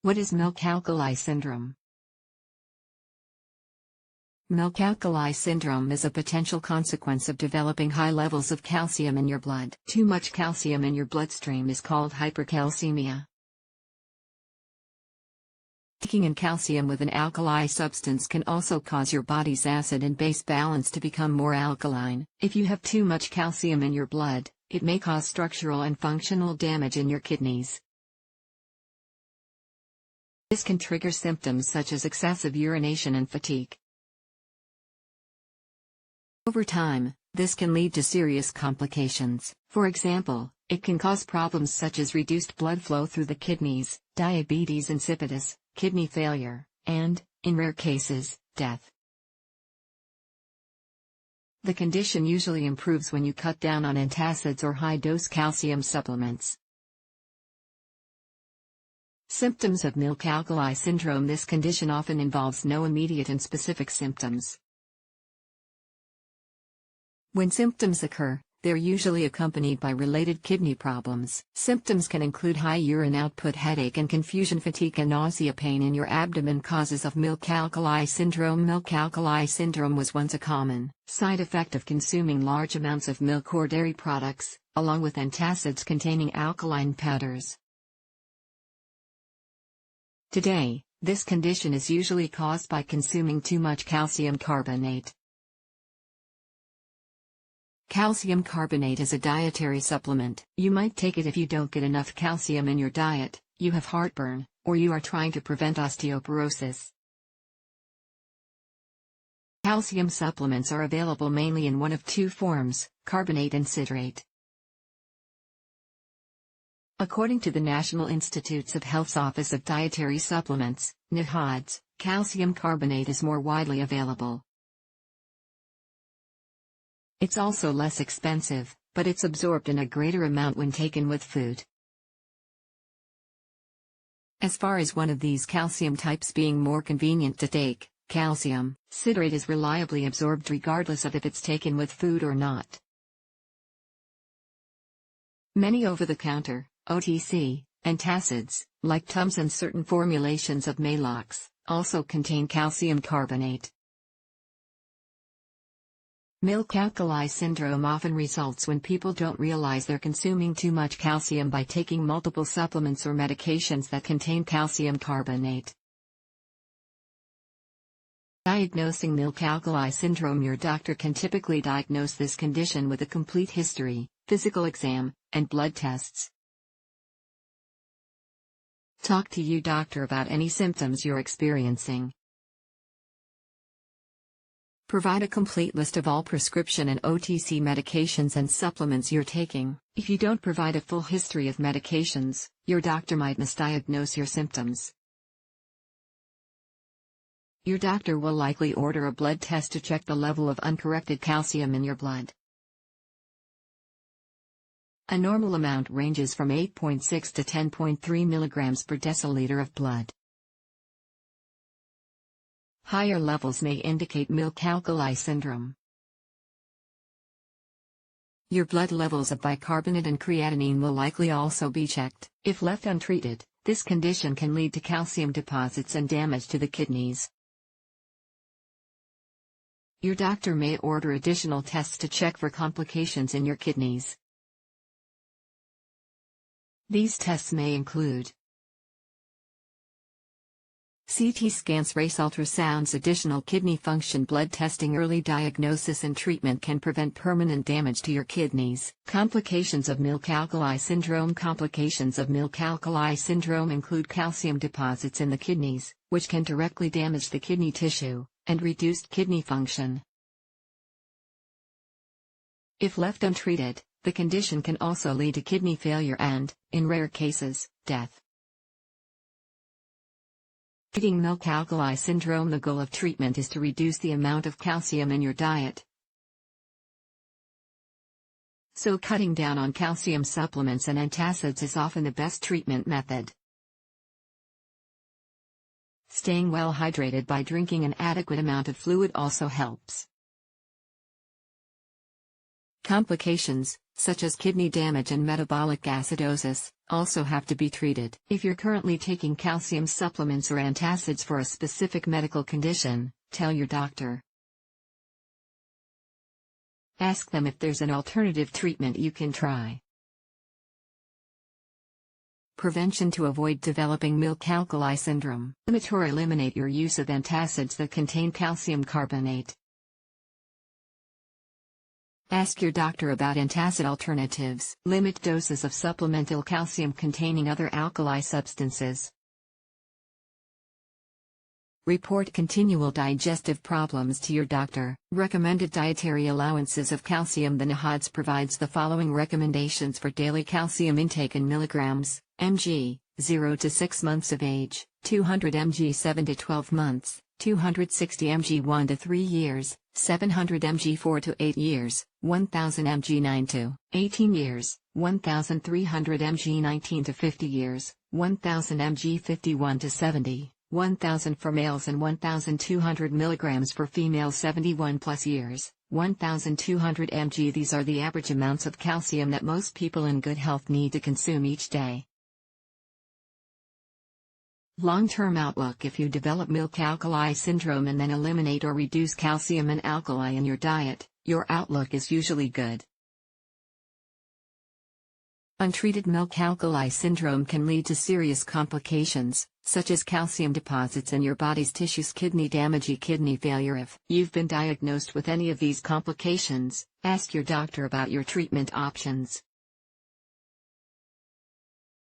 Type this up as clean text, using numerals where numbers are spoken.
What is milk-alkali syndrome? Milk-alkali syndrome is a potential consequence of developing high levels of calcium in your blood. Too much calcium in your bloodstream is called hypercalcemia. Taking in calcium with an alkali substance can also cause your body's acid and base balance to become more alkaline. If you have too much calcium in your blood, it may cause structural and functional damage in your kidneys. This can trigger symptoms such as excessive urination and fatigue. Over time, this can lead to serious complications. For example, it can cause problems such as reduced blood flow through the kidneys, diabetes insipidus, kidney failure, and, in rare cases, death. The condition usually improves when you cut down on antacids or high-dose calcium supplements. Symptoms of milk-alkali syndrome. This condition often involves no immediate and specific symptoms. When symptoms occur, they're usually accompanied by related kidney problems. Symptoms can include high urine output, headache and confusion, fatigue and nausea. Pain in your abdomen. Causes of milk-alkali syndrome. Milk-alkali syndrome was once a common side effect of consuming large amounts of milk or dairy products, along with antacids containing alkaline powders. Today, this condition is usually caused by consuming too much calcium carbonate. Calcium carbonate is a dietary supplement. You might take it if you don't get enough calcium in your diet, you have heartburn, or you are trying to prevent osteoporosis. Calcium supplements are available mainly in one of two forms, carbonate and citrate. According to the National Institutes of Health's Office of Dietary Supplements, NIHODS, calcium carbonate is more widely available. It's also less expensive, but it's absorbed in a greater amount when taken with food. As far as one of these calcium types being more convenient to take, calcium citrate is reliably absorbed regardless of if it's taken with food or not. Many over-the-counter OTC antacids, like Tums and certain formulations of Maalox, also contain calcium carbonate. Milk-alkali syndrome often results when people don't realize they're consuming too much calcium by taking multiple supplements or medications that contain calcium carbonate. Diagnosing milk-alkali syndrome. Your doctor can typically diagnose this condition with a complete history, physical exam, and blood tests. Talk to your doctor about any symptoms you're experiencing. Provide a complete list of all prescription and OTC medications and supplements you're taking. If you don't provide a full history of medications, your doctor might misdiagnose your symptoms. Your doctor will likely order a blood test to check the level of uncorrected calcium in your blood. A normal amount ranges from 8.6 to 10.3 mg per deciliter of blood. Higher levels may indicate milk-alkali syndrome. Your blood levels of bicarbonate and creatinine will likely also be checked. If left untreated, this condition can lead to calcium deposits and damage to the kidneys. Your doctor may order additional tests to check for complications in your kidneys. These tests may include CT scans, race ultrasounds, additional kidney function blood testing. Early diagnosis and treatment can prevent permanent damage to your kidneys. Complications of milk-alkali syndrome. Complications of milk-alkali syndrome include calcium deposits in the kidneys, which can directly damage the kidney tissue, and reduced kidney function. If left untreated, the condition can also lead to kidney failure and, in rare cases, death. Treating milk-alkali syndrome. The goal of treatment is to reduce the amount of calcium in your diet. So cutting down on calcium supplements and antacids is often the best treatment method. Staying well hydrated by drinking an adequate amount of fluid also helps. Complications, such as kidney damage and metabolic acidosis, also have to be treated. If you're currently taking calcium supplements or antacids for a specific medical condition, tell your doctor. Ask them if there's an alternative treatment you can try. Prevention to avoid developing milk-alkali syndrome. Limit or eliminate your use of antacids that contain calcium carbonate. Ask your doctor about antacid alternatives. Limit doses of supplemental calcium containing other alkali substances. Report continual digestive problems to your doctor. Recommended dietary allowances of calcium. The NIHODS provides the following recommendations for daily calcium intake in milligrams, mg, 0 to 6 months of age, 200 mg 7 to 12 months, 260 mg 1 to 3 years, 700 mg 4 to 8 years, 1000 mg 9 to 18 years, 1300 mg 19 to 50 years, 1000 mg 51 to 70. 1000 for males and 1200 mg for females 71 plus years, 1200 mg. These are the average amounts of calcium that most people in good health need to consume each day. Long-term outlook. If you develop milk-alkali syndrome and then eliminate or reduce calcium and alkali in your diet, your outlook is usually good. Untreated milk-alkali syndrome can lead to serious complications, such as calcium deposits in your body's tissues, kidney damage, kidney failure. If you've been diagnosed with any of these complications, ask your doctor about your treatment options.